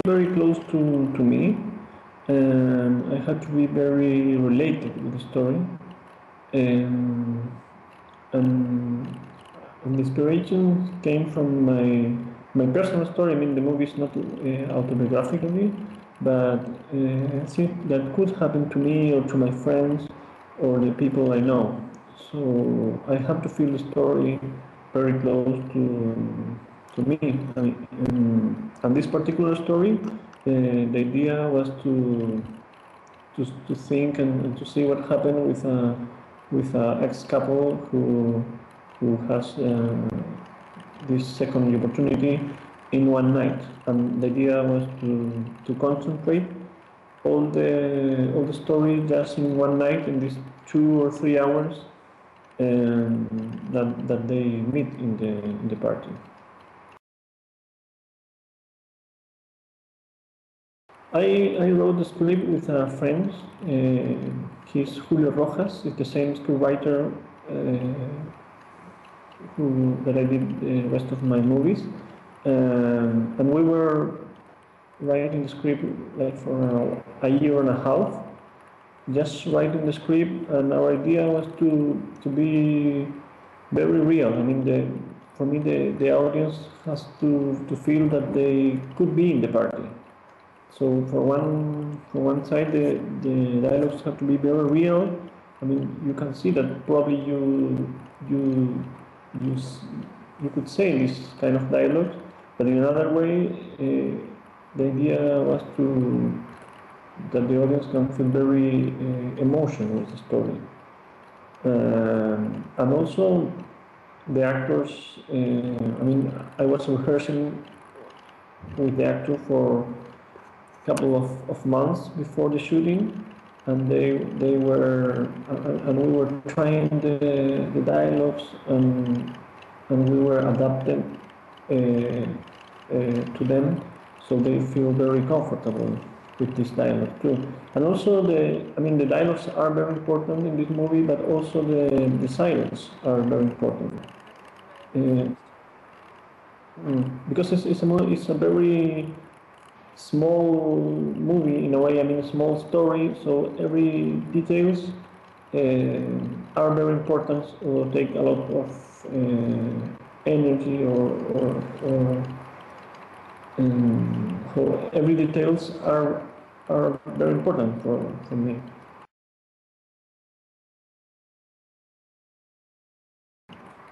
very close to me, and I had to be very related with the story. And the inspiration came from my personal story. I mean, the movie is not autobiographical, but that could happen to me or to my friends or the people I know. So I have to feel the story very close to me. And this particular story, the idea was to think and to see what happened with an ex-couple who has this second opportunity in one night, and the idea was to concentrate all the story just in one night, in these 2 or 3 hours that they meet in the party. I wrote the script with a friend. He's Julio Rojas. He's the same scriptwriter that I did the rest of my movies. And we were writing the script like for a year and a half, just writing the script, and our idea was to be very real. I mean, for me, the audience has to feel that they could be in the party. So for one side, the dialogues have to be very real. I mean, you can see that probably you could say this kind of dialogue, but in another way, the idea was that the audience can feel very emotional with the story, and also the actors. I mean, I was rehearsing with the actor for couple of months before the shooting, and they were and we were trying the dialogues, and we were adapted to them, so they feel very comfortable with this dialogue too. And also the dialogues are very important in this movie, but also the silence are very important because it's a very small movie in a way. I mean, a small story, so every details are very important, or take a lot of energy, or so every details are very important for me.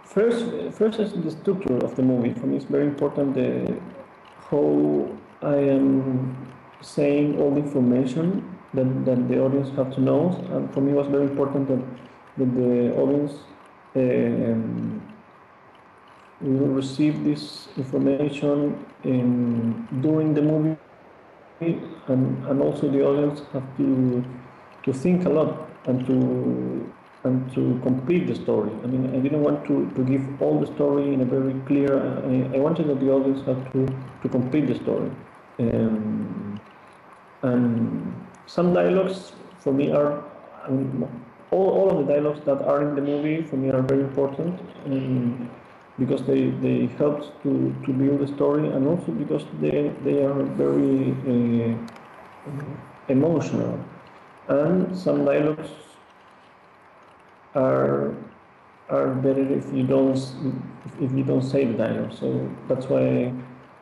First is the structure of the movie. For me, it's very important how I am saying all the information that the audience have to know. And for me, it was very important that the audience will receive this information during the movie, and also the audience have to think a lot and to complete the story. I mean, I didn't want to give all the story in a very clear. I wanted that the audience have to complete the story. And some dialogues for me are, I mean, all of the dialogues that are in the movie for me are very important, because they help to build the story, and also because they are very emotional. And some dialogues are better if you don't say the dialogue. So that's why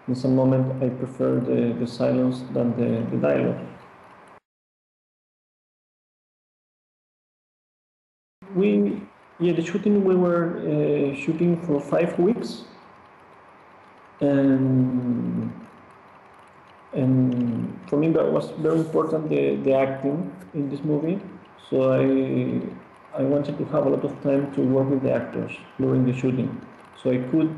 in some moment I prefer the silence than the dialogue. The shooting, we were shooting for 5 weeks, and for me that was very important, the acting in this movie. So I wanted to have a lot of time to work with the actors during the shooting, so I could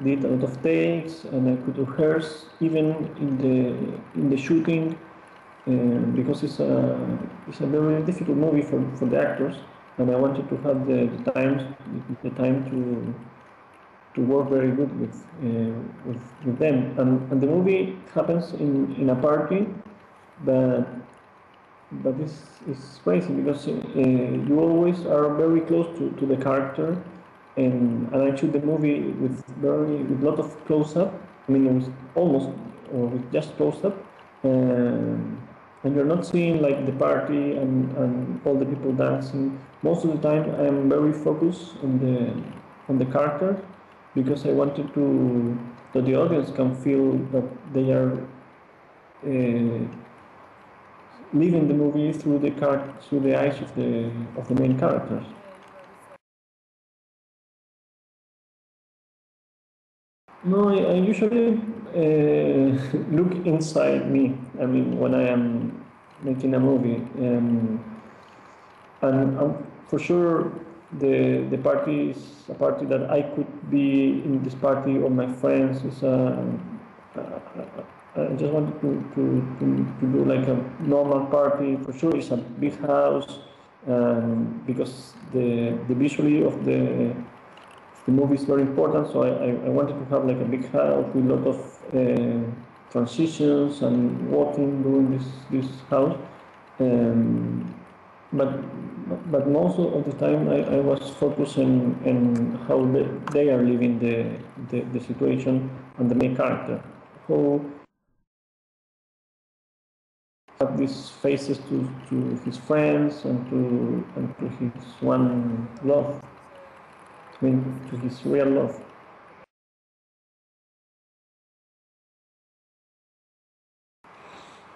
did a lot of takes, and I could rehearse even in the shooting, because it's a very difficult movie for the actors, and I wanted to have the time to work very good with them. And the movie happens in a party, but it's crazy because you always are very close to the character, and I shoot the movie with lot of close-up. I mean, it was almost or with just close-up, and you're not seeing like the party and all the people dancing. Most of the time, I'm very focused on the characters because I wanted to that the audience can feel that they are living the movie through the eyes of the main characters. No, I usually look inside me. I mean, when I am making a movie, and for sure, the party is a party that I could be in this party or my friends. I just wanted to do like a normal party. For sure, it's a big house, because the visually of the movie is very important, so I wanted to have like a big house with a lot of transitions and walking during this house. But most of the time I was focusing on how they are living the situation and the main character, who have these faces to his friends and to his one love. I mean, to his real love.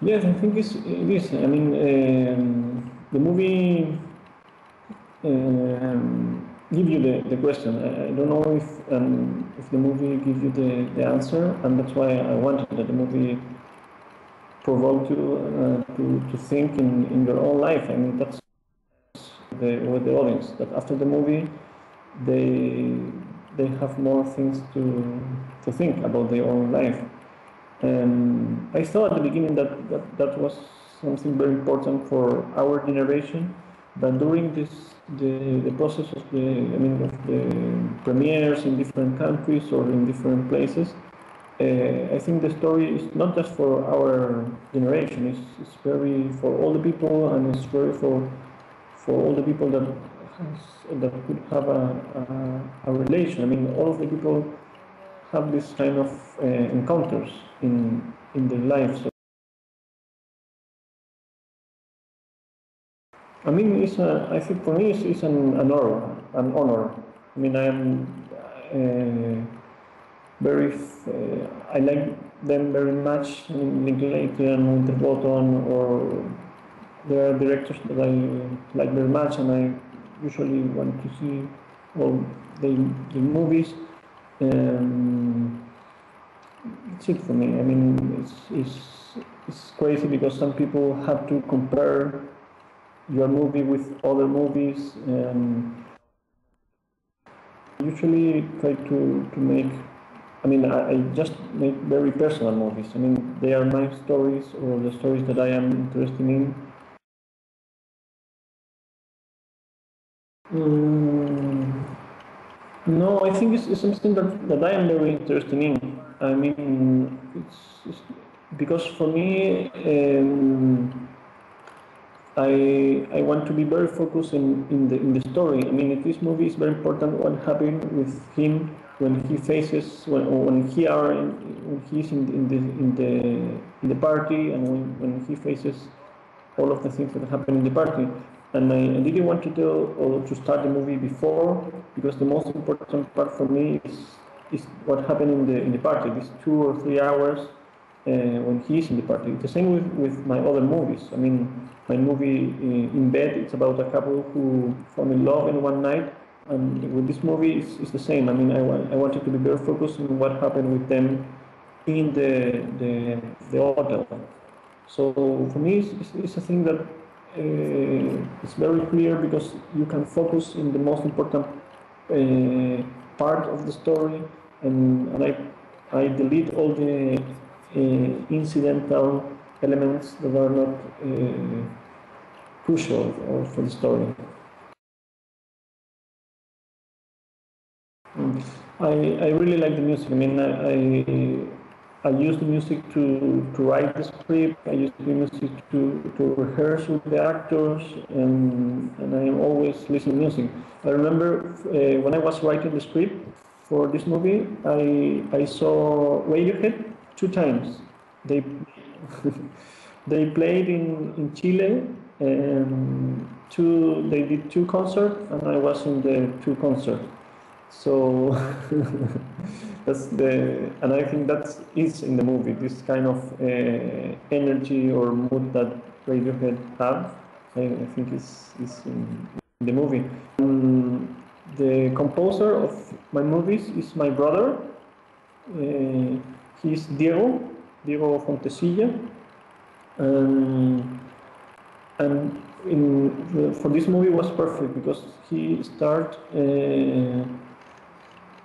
Yes, I think it is. I mean, the movie give you the question. I don't know if the movie gives you the answer, and that's why I wanted that the movie provoke you to think in your own life. I mean, that's with the audience, that after the movie they have more things to think about their own life. I thought at the beginning that was something very important for our generation, but during the process of the premieres in different countries or in different places, I think the story is not just for our generation. It's very for all the people, and it's very for all the people that could have a relation. I mean, all of the people have this kind of encounters in their lives. So, I mean, I think for me it's an honor. An honor. I mean, I am very. I like them very much. I mean, Linklater and Winterbottom, or there are directors that I like very much, and I usually want to see all the movies. It's it for me. I mean, it's crazy because some people have to compare your movie with other movies. Usually try to make. I mean, I just make very personal movies. I mean, they are my stories or the stories that I am interested in. No, I think it's something that I am very interested in. I mean, it's because for me, I want to be very focused in the story. I mean, in this movie is very important what happened with him when he faces when he's in the party, and when he faces all of the things that happen in the party. And I didn't want to tell or to start the movie before, because the most important part for me is what happened in the party. These 2 or 3 hours when he's in the party. The same with my other movies. I mean, my movie In Bed, it's about a couple who fall in love in one night, and with this movie it's the same. I mean, I wanted to be very focused on what happened with them in the hotel. So for me, it's a thing that it's very clear, because you can focus in the most important part of the story, and I delete all the incidental elements that are not crucial for the story. I really like the music. I mean, I use the music to write the script. I use the music to rehearse with the actors, and I am always listening to music. I remember when I was writing the script for this movie, I saw Radiohead 2 times. they they played in Chile, and they did two concerts, and I was in the two concerts. So and I think that is in the movie, this kind of energy or mood that Radiohead have. I think is in the movie. The composer of my movies is my brother. He's Diego Fontecilla, and for this movie was perfect because he started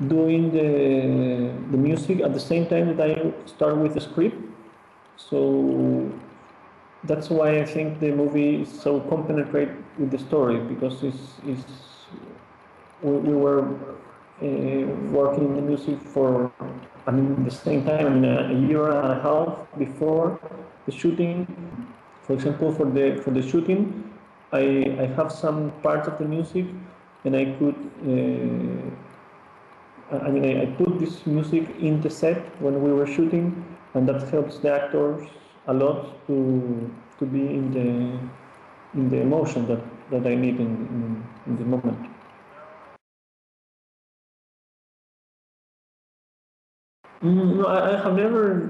doing the music at the same time that I start with the script. So that's why I think the movie is so compenetrate with the story, because we were working in the music for, the same time, a year and a half before the shooting. For example, for the shooting, I have some parts of the music, and I could. I put this music in the set when we were shooting, and that helps the actors a lot to be in the emotion that I need in the moment. No, I have never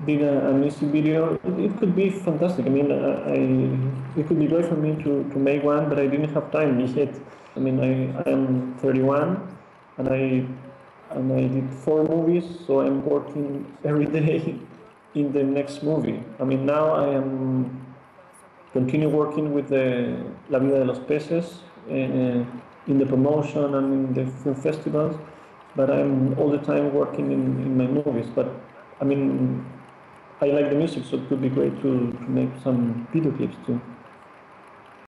did a music video. It could be fantastic. It could be great for me to make one, but I didn't have time yet. I am 31, and I did 4 movies, so I'm working every day in the next movie. Now I am continue working with the La Vida de los Peces in the promotion and in the film festivals, but I'm all the time working in my movies. But I like the music, so it could be great to make some video clips too.